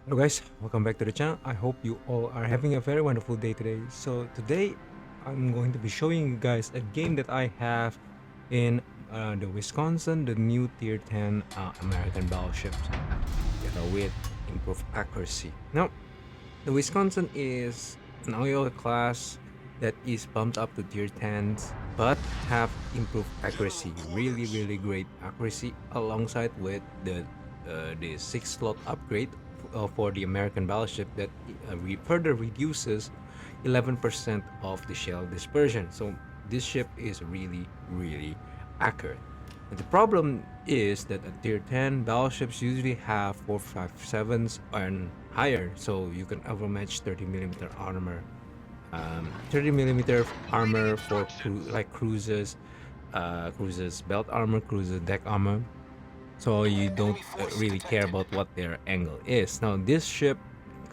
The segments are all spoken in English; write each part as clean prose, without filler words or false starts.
Hello guys, welcome back to the channel. I hope you all are having a very wonderful day today. So today I'm going to be showing you guys a game that I have in the Wisconsin, the new tier 10 American battleships with improved accuracy. Now, the Wisconsin is an oil class that is bumped up to tier 10s but have improved accuracy, really great accuracy alongside with the 6 slot upgrade for the American battleship that further reduces 11% of the shell dispersion. So this ship is really accurate. And the problem is that at tier 10, battleships usually have 457s and higher, so you can overmatch 30 millimeter armor. 30 millimeter armor for cruisers, cruisers belt armor, cruiser deck armor. So you don't really care about what their angle is. Now this ship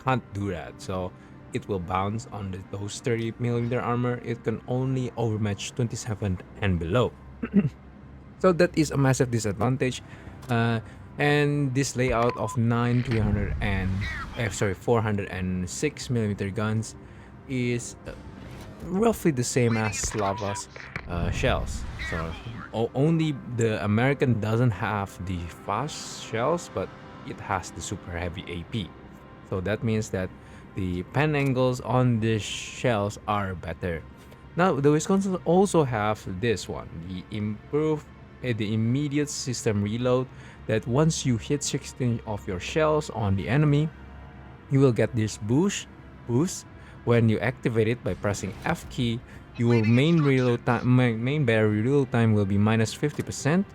can't do that, so it will bounce on those 30 millimeter armor. It can only overmatch 27 and below. So that is a massive disadvantage. Uh, and this layout of 406 millimeter guns is roughly the same as Lava's shells. So only the American doesn't have the fast shells, but it has the super heavy AP. So that means that the pen angles on the shells are better. Now the Wisconsin also have this one, the immediate system reload. That once you hit 16 of your shells on the enemy, you will get this boost. When you activate it by pressing F key, your main barrel reload time will be minus 50%,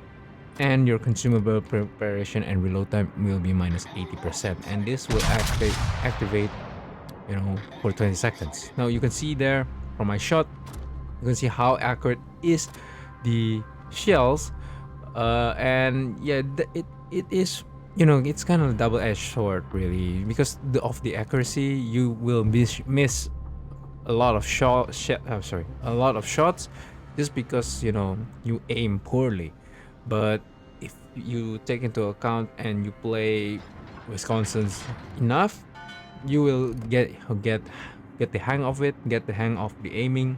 and your consumable preparation and reload time will be minus 80%. And this will activate, for 20 seconds. Now you can see there from my shot, you can see how accurate is the shells, and yeah, it is, it's kind of a double-edged sword really, because of the accuracy. You will miss a lot of a lot of shots just because you aim poorly. But if you take into account and you play Wisconsin's enough, you will get the hang of it, get the hang of the aiming,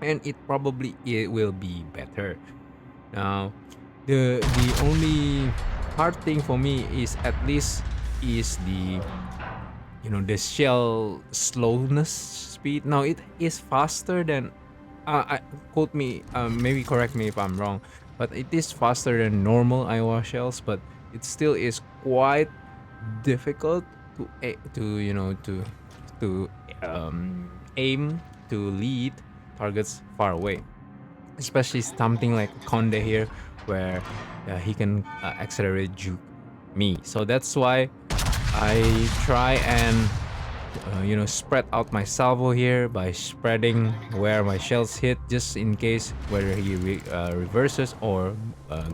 and it will be better. Now, the only hard thing for me is at least is the shell slowness speed. Now it is faster than quote me, maybe correct me if I'm wrong, but it is faster than normal Iowa shells, but it still is quite difficult to aim to lead targets far away, especially something like Conde here, where he can accelerate juke me. So that's why I try and spread out my salvo here by spreading where my shells hit, just in case whether he reverses or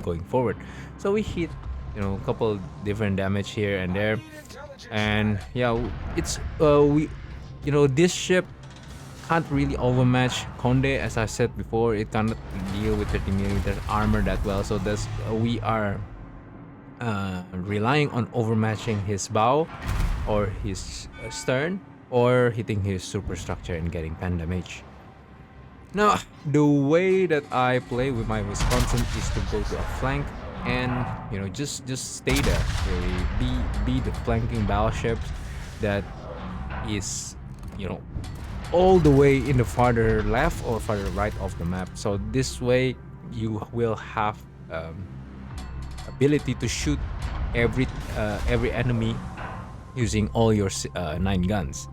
going forward. So we hit a couple different damage here and there, and yeah, it's we this ship can't really overmatch Conde. As I said before, it cannot deal with 30 millimeter armor that well, so that's we are relying on overmatching his bow or his stern, or hitting his superstructure and getting pen damage. Now, the way that I play with my Wisconsin is to go to a flank and just stay there. Really be the flanking battleship that is all the way in the farther left or farther right of the map. So this way you will have ability to shoot every enemy using all your 9 guns.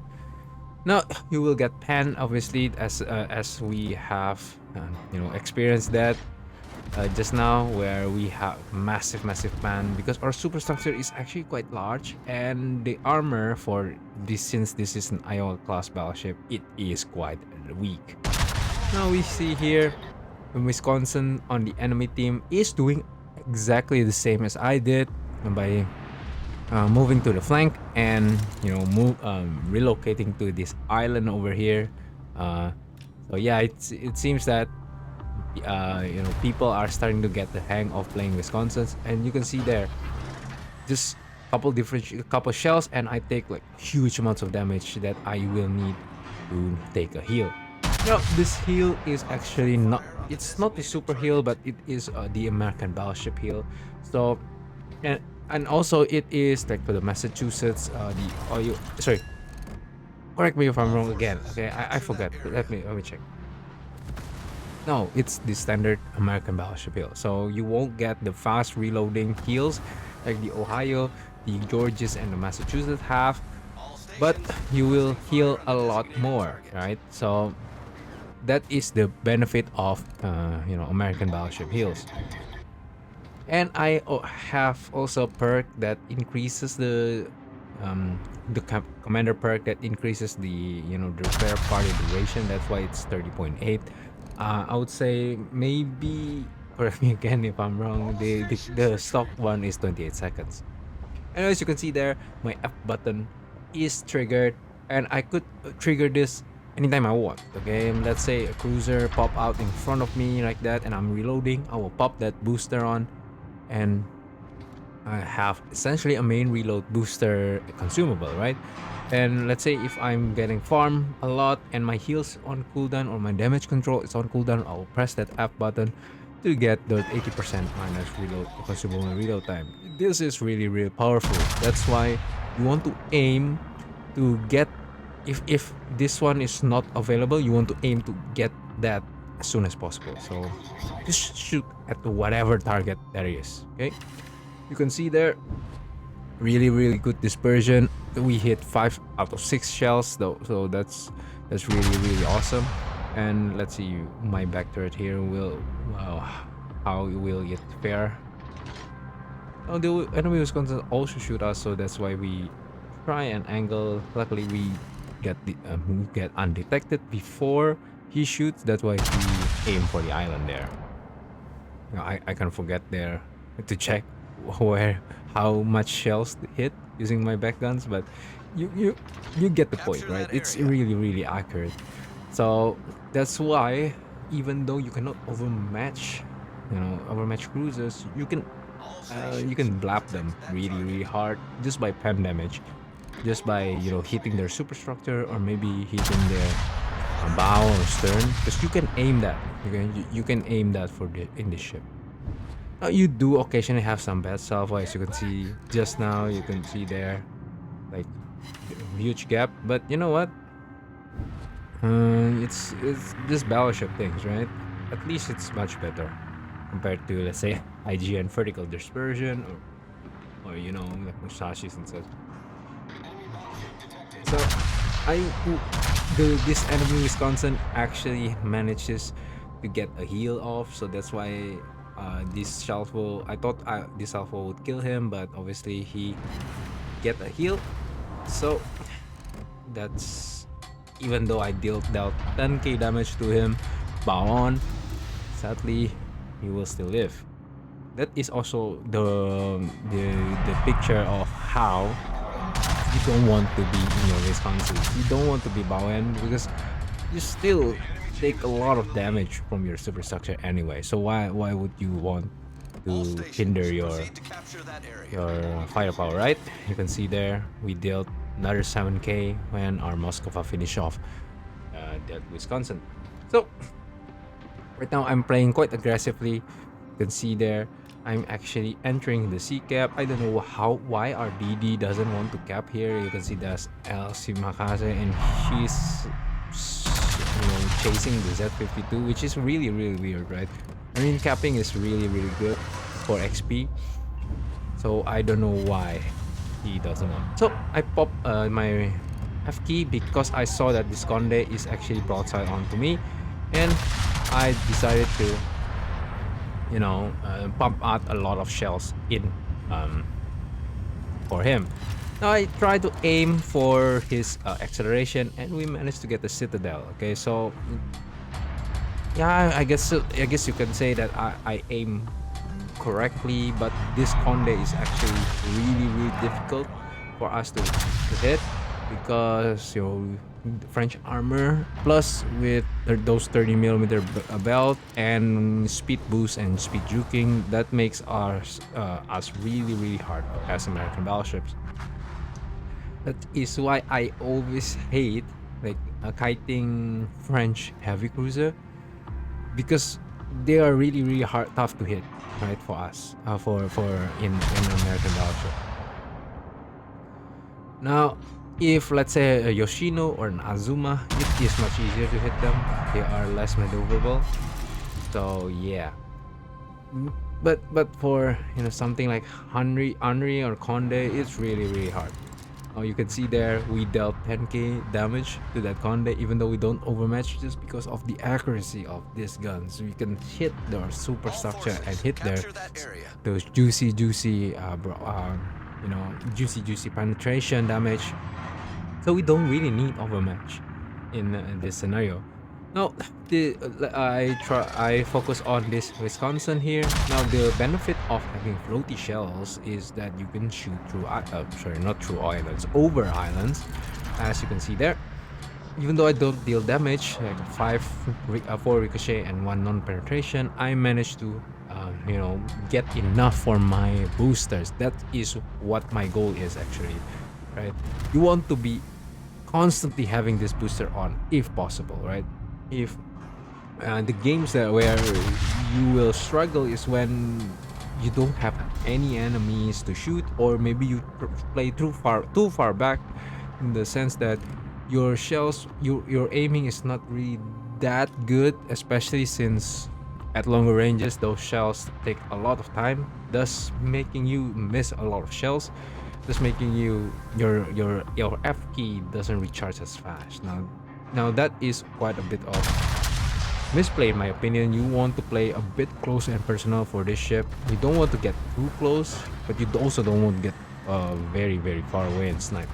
Now you will get pan, obviously, as we have experienced that just now, where we have massive pan, because our superstructure is actually quite large, and the armor for this, since this is an Iowa class battleship, it is quite weak. Now we see here Wisconsin on the enemy team is doing exactly the same as I did by moving to the flank and relocating to this island over here. So yeah, it seems that people are starting to get the hang of playing Wisconsin's, and you can see there, just couple shells, and I take like huge amounts of damage that I will need to take a heal. Now, this heal is actually not, it's not the super heal, but it is the American Battleship heal. So, and and also it is like for the Massachusetts, the oil. Sorry, correct me if I'm wrong again. Okay, I forgot. Let me check. No, it's the standard American Battleship heal. So you won't get the fast reloading heals like the Ohio, the Georges, and the Massachusetts have, but you will heal a lot more, right? So that is the benefit of American Battleship heals. And have also perk that increases the commander perk that increases the repair party duration. That's why it's 30.8. I would say maybe, correct me again if I'm wrong, the stock one is 28 seconds. And as you can see there, my F button is triggered, and I could trigger this anytime I want. Okay, let's say a cruiser pop out in front of me like that, and I'm reloading. I will pop that booster on, and I have essentially a main reload booster consumable, right? And let's say if I'm getting farm a lot and my heals on cooldown or my damage control is on cooldown, I'll press that F button to get the 80% minus reload consumable reload time. This is really, really powerful. That's why you want to aim to get, if this one is not available, you want to aim to get that as soon as possible. So just shoot at whatever target there is. Okay, you can see there, really, really good dispersion. We hit 5 out of 6 shells though, so that's really, really awesome. And let's see, my back turret here will, wow, how will it fare? Oh, the enemy was going to also shoot us, so that's why we try and angle. Luckily we get undetected before he shoots. That's why he aim for the island there. I can forget there to check how much shells hit using my back guns, but you get the point, right? It's really, really accurate. So that's why, even though you cannot overmatch cruisers, you can blap them really, really hard just by pen damage, just by hitting their superstructure, or maybe hitting their bow or stern, because you can aim that. You can aim that in this ship. You do occasionally have some bad salvo, as you can see just now. You can see there, like, huge gap. But you know what? It's just battleship things, right? At least it's much better compared to, let's say, IGN vertical dispersion, or like Musashi's and such. So this enemy Wisconsin actually manages to get a heal off, so that's why this salvo, I thought this salvo would kill him, but obviously he get a heal. So that's, even though I dealt 10k damage to him, bow on, sadly he will still live. That is also the picture of how you don't want to be in your Wisconsin. You don't want to be Bowen, because you still take a lot of damage from your superstructure anyway. So why would you want to hinder your firepower, right? You can see there we dealt another 7k when our Moskova finished off that Wisconsin. So right now I'm playing quite aggressively. You can see there I'm actually entering the C cap. I don't know why our DD doesn't want to cap here. You can see that's Elsie Makase, and she's chasing the Z52, which is really, really weird, right? I mean, capping is really, really good for XP, so I don't know why he doesn't want. So I pop my F key because I saw that this Conde is actually broadside onto me, and I decided to pump out a lot of shells in for him. Now I try to aim for his acceleration, and we managed to get the Citadel. Okay, so yeah, I guess you can say that I aim correctly, but this Conde is actually really, really difficult for us to hit, because French armor, plus with those 30 millimeter belt and speed boost and speed juking, that makes us really really hard to pass American battleships. That is why I always hate like a kiting French heavy cruiser, because they are really really hard tough to hit, right, for us, for in American battleship. Now, if let's say a Yoshino or an Azuma, it is much easier to hit them. They are less maneuverable. So yeah. Mm, but for something like Henry or Conde, it's really really hard. Oh, you can see there we dealt 10k damage to that Conde, even though we don't overmatch, just because of the accuracy of these guns. We can hit their superstructure and hit those juicy juicy penetration damage. So we don't really need overmatch in this scenario. Now, I focus on this Wisconsin here. Now, the benefit of having floaty shells is that you can shoot through, sorry, not through islands, over islands, as you can see there. Even though I don't deal damage, like 4 ricochet and 1 non-penetration, I managed to, get enough for my boosters. That is what my goal is actually, right? You want to be constantly having this booster on if possible, right? If the games that where you will struggle is when you don't have any enemies to shoot, or maybe you play too far back, in the sense that your shells, your aiming is not really that good, especially since at longer ranges those shells take a lot of time, thus making you miss a lot of shells, thus making your F key doesn't recharge as fast. Now that is quite a bit of misplay in my opinion. You want to play a bit close and personal for this ship. You don't want to get too close, but you also don't want to get very very far away and snipe.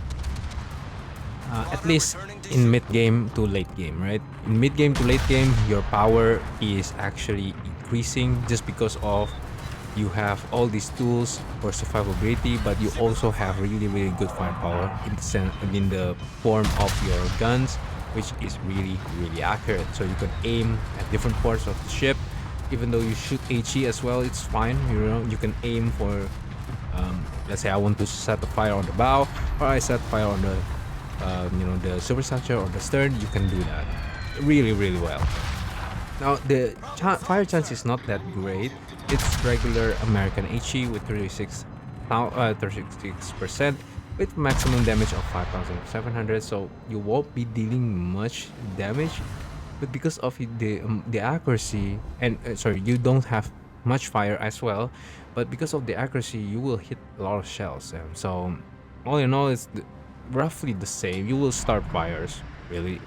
At least in mid game to late game, right? In mid game to late game, your power is actually increasing just because of you have all these tools for survivability, but you also have really really good firepower in the form of your guns, which is really really accurate. So you can aim at different parts of the ship, even though you shoot HE as well. It's fine. You can aim for. Let's say I want to set the fire on the bow, or I set fire on the superstructure or the stern. You can do that really really well. Now the fire chance is not that great. It's regular American HE with 36% with maximum damage of 5,700. So you won't be dealing much damage, but because of the accuracy and sorry, you don't have much fire as well, but because of the accuracy, you will hit a lot of shells. So all in all, it's roughly the same. You will start fires really,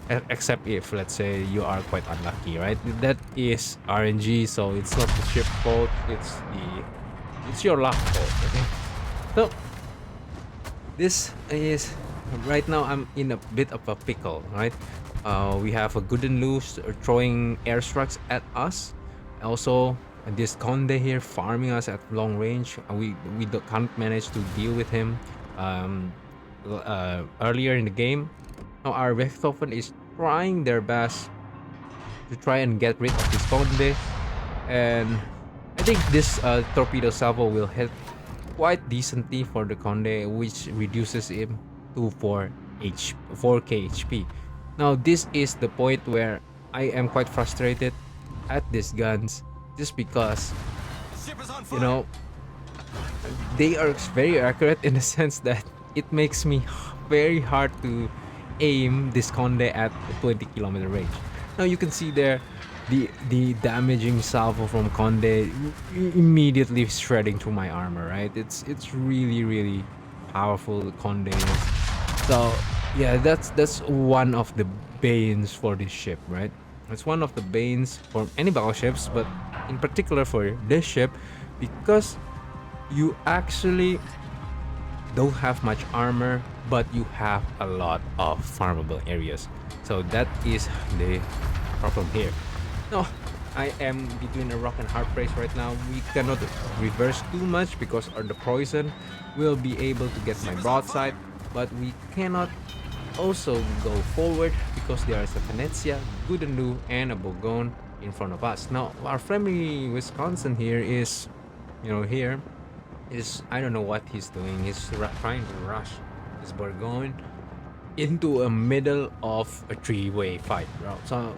except if let's say you are quite unlucky, right? That is RNG, so it's not the ship fault, it's your luck fault. Okay, so this is right now I'm in a bit of a pickle, right? We have a good and loose throwing airstrikes at us, also this Conde here farming us at long range. Can't manage to deal with him earlier in the game. Now our Richthofen is trying their best to try and get rid of this Conde, and I think this torpedo salvo will hit quite decently for the Conde, which reduces him to 4k HP. Now this is the point where I am quite frustrated at these guns, just because you know they are very accurate in the sense that it makes me very hard to aim this Conde at 20-kilometer range. Now you can see there the damaging salvo from Conde immediately shredding through my armor, right? It's really really powerful, the Conde is. So yeah, that's one of the banes for this ship, right? It's one of the banes for any battleships, but in particular for this ship, because you actually don't have much armor, but you have a lot of farmable areas. So that is the problem here. No, I am between a rock and hard place right now. We cannot reverse too much because of the poison will be able to get my broadside, but we cannot also go forward because there is a Venezia, Gudenu, and a Bourgogne in front of us. Now, our friendly Wisconsin here is, here is, I don't know what he's doing. He's trying to rush this Bourgogne into a middle of a three-way fight, bro. So,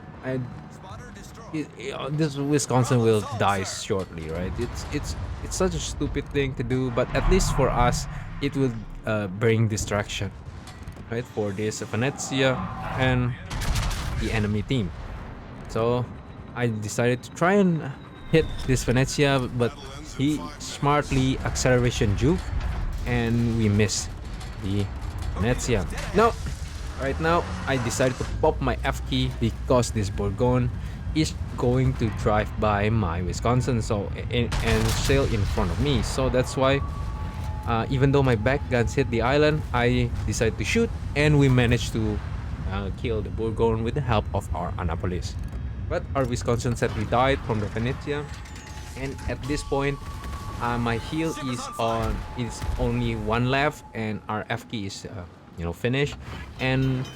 this Wisconsin will die shortly, right? It's such a stupid thing to do, but at least for us, it will bring distraction, right, for this Venezia and the enemy team. So I decided to try and hit this Venezia, but he smartly acceleration juke, and we missed the Venezia. Now, right now, I decided to pop my F key because this Bourgogne is going to drive by my Wisconsin, so and sail in front of me. So that's why, even though my back guns hit the island, I decided to shoot, and we managed to kill the Bourgogne with the help of our Annapolis. But our Wisconsin sadly died from the Venezia, and at this point, my heal is only one left, and our F key is finished, and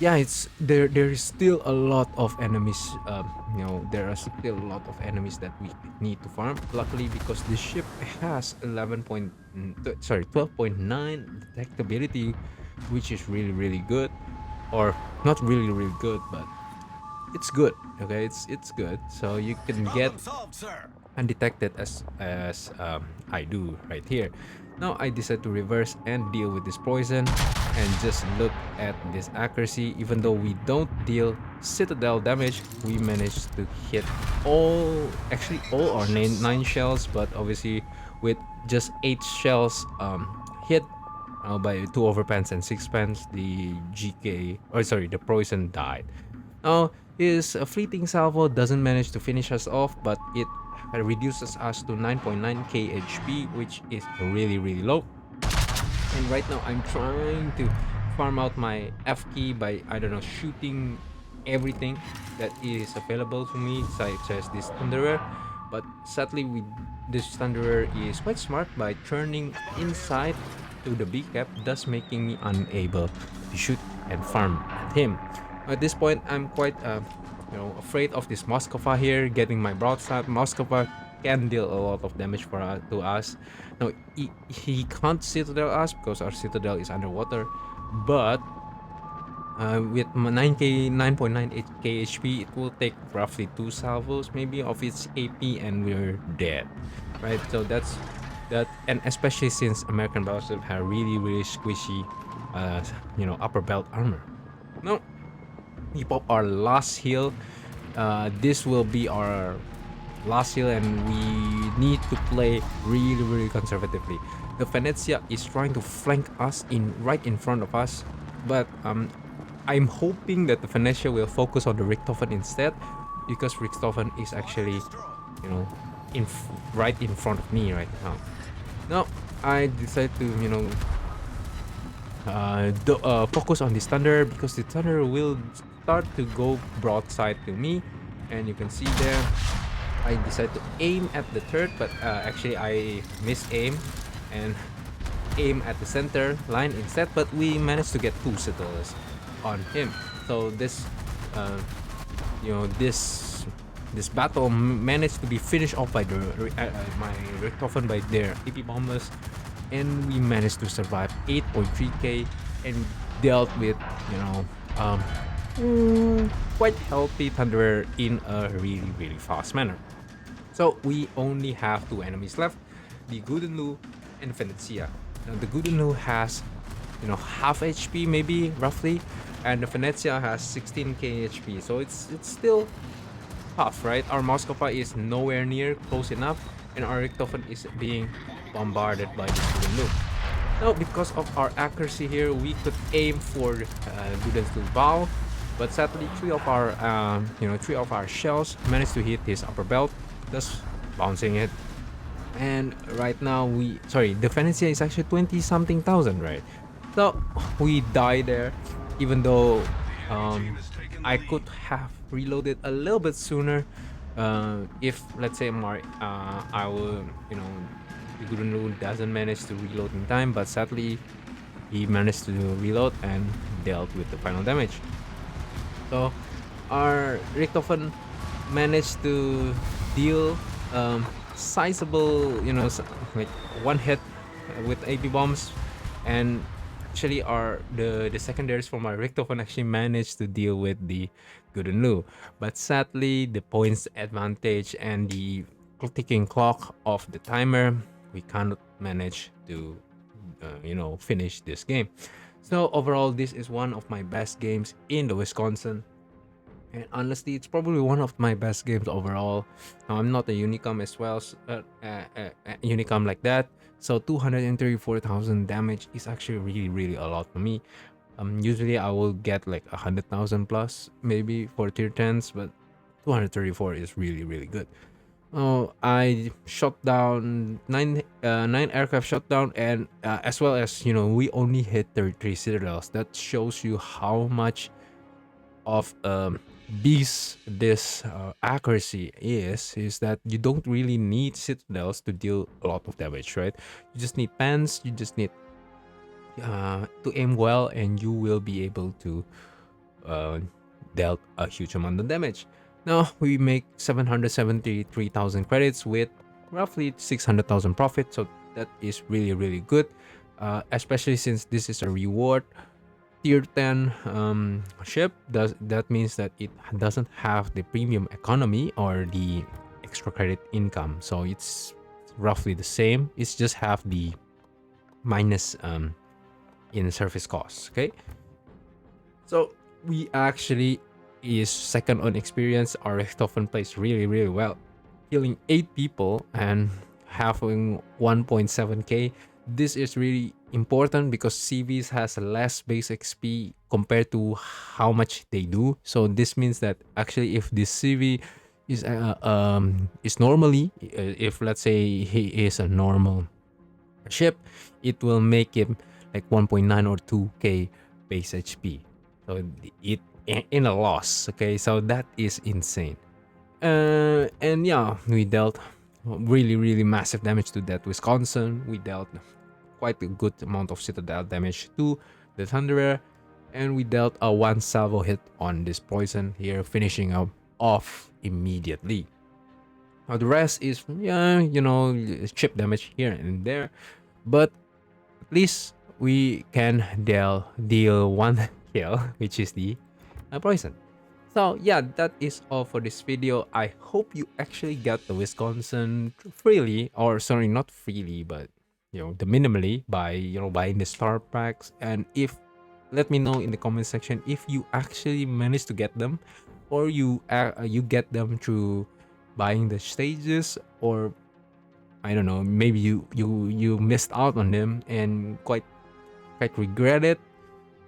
yeah, it's there is still a lot of enemies. There are still a lot of enemies that we need to farm. Luckily, because this ship has 12.9 detectability, which is really good, or not really good, but it's good. Okay, it's good, so you can get undetected as I do right here. Now I decide to reverse and deal with this poison, and just look at this accuracy. Even though we don't deal citadel damage, we managed to hit actually all our nine shells, but obviously with just 8 shells hit by 2 overpans and 6 pans, the the poison died. Now, his fleeting salvo doesn't manage to finish us off, but it reduces us to 9.9k HP, which is really low. And right now, I'm trying to farm out my F key by, I don't know, shooting everything that is available to me, such as this Thunderer. But sadly, this Thunderer is quite smart by turning inside to the B cap, thus making me unable to shoot and farm at him. At this point, I'm quite afraid of this Moskova here, getting my broadside. Moskova can deal a lot of damage to us. Now, he can't citadel us because our citadel is underwater, but with 9.98k HP, it will take roughly 2 salvos maybe of its AP, and we're dead, right? So that's that, and especially since American battleships have really squishy upper belt armor. Now, we pop our last heal. This will be our last heal, and we need to play really conservatively. The Venezia is trying to flank us right in front of us, but I'm hoping that the Venezia will focus on the Richthofen instead, because Richthofen is actually right in front of me right now. Now I decided to focus on this Thunder, because the Thunder will start to go broadside to me, and you can see there I decided to aim at the turret, but actually I missed aim and aim at the center line instead, but we managed to get 2 citadels on him. So this this battle managed to be finished off by my Richthofen by their AP bombers, and we managed to survive 8.3k and dealt with quite healthy Thunderer in a really fast manner. So we only have 2 enemies left, the Gudenu and Venezia. Now the Gudenu has half HP maybe roughly, and the Venezia has 16k HP, so it's still tough, right? Our Moskova is nowhere near close enough, and our Richthofen is being bombarded by the Gudenu. Now, because of our accuracy here, we could aim for Guden's bow, but sadly 3 of our shells managed to hit his upper belt, thus bouncing it. And right now the Venezia is actually 20 something thousand, right? So we die there, even though I could have reloaded a little bit sooner, if let's say I will the Gudenu doesn't manage to reload in time. But sadly, he managed to reload and dealt with the final damage. So our Richtofen managed to deal sizable, like one hit with AP bombs, and actually our the secondaries from our Richtofen actually managed to deal with the good and Lu. But sadly, the points advantage and the ticking clock of the timer, we cannot manage to finish this game. So overall, this is one of my best games in the Wisconsin. And honestly, it's probably one of my best games overall. Now, I'm not a Unicom as well, Unicom like that. So 234,000 damage is actually really, really a lot for me. Usually I will get like 100,000 plus maybe for tier 10s, but 234 is really, really good. Oh, I shot down nine aircraft shot down, and as well as we only hit 33 citadels. That shows you how much of beast this accuracy is that you don't really need citadels to deal a lot of damage, right? You just need pans, you just need to aim well, and you will be able to uh, dealt a huge amount of damage. Now we make 773,000 credits with roughly 600,000 profit, so that is really, really good, especially since this is a reward tier 10 ship. That means that it doesn't have the premium economy or the extra credit income, so it's roughly the same. It's just have the minus in service costs. Okay, so we actually is second on experience. Our Richtofen plays really, really well, killing 8 people and having 1.7k. This is really important because CVs has less base XP compared to how much they do. So this means that actually if this CV is normally, if let's say he is a normal ship, it will make him like 1.9 or 2k base HP. So it in a loss. Okay, so that is insane. And yeah, we dealt really, really massive damage to that Wisconsin. We dealt quite a good amount of citadel damage to the Thunderer, and we dealt a one salvo hit on this poison here, finishing up off immediately. Now the rest is chip damage here and there, but at least we can deal one kill, which is the poison. So yeah, that is all for this video. I hope you actually get the Wisconsin freely, or sorry, not freely, but the minimally by buying the star packs. And if let me know in the comment section if you actually managed to get them, or you get them through buying the stages, or I don't know, maybe you missed out on them and quite regret it.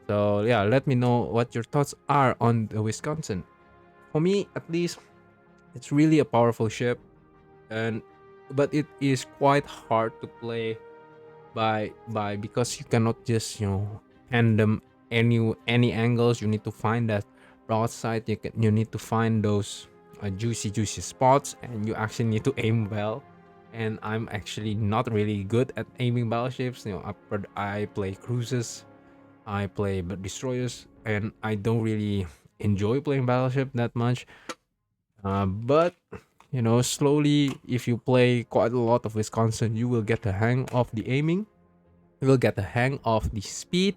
So yeah, let me know what your thoughts are on the Wisconsin. For me, at least, it's really a powerful ship, and but it is quite hard to play by because you cannot just hand them any angles. You need to find that broadside. You need to find those juicy spots, and you actually need to aim well. And I'm actually not really good at aiming battleships. I play cruises, I play destroyers, and I don't really enjoy playing battleship that much. But slowly, if you play quite a lot of Wisconsin, you will get the hang of the aiming. You will get the hang of the speed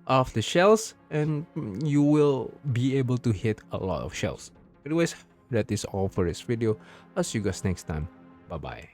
of the shells, and you will be able to hit a lot of shells. Anyways, that is all for this video. I'll see you guys next time. Bye bye.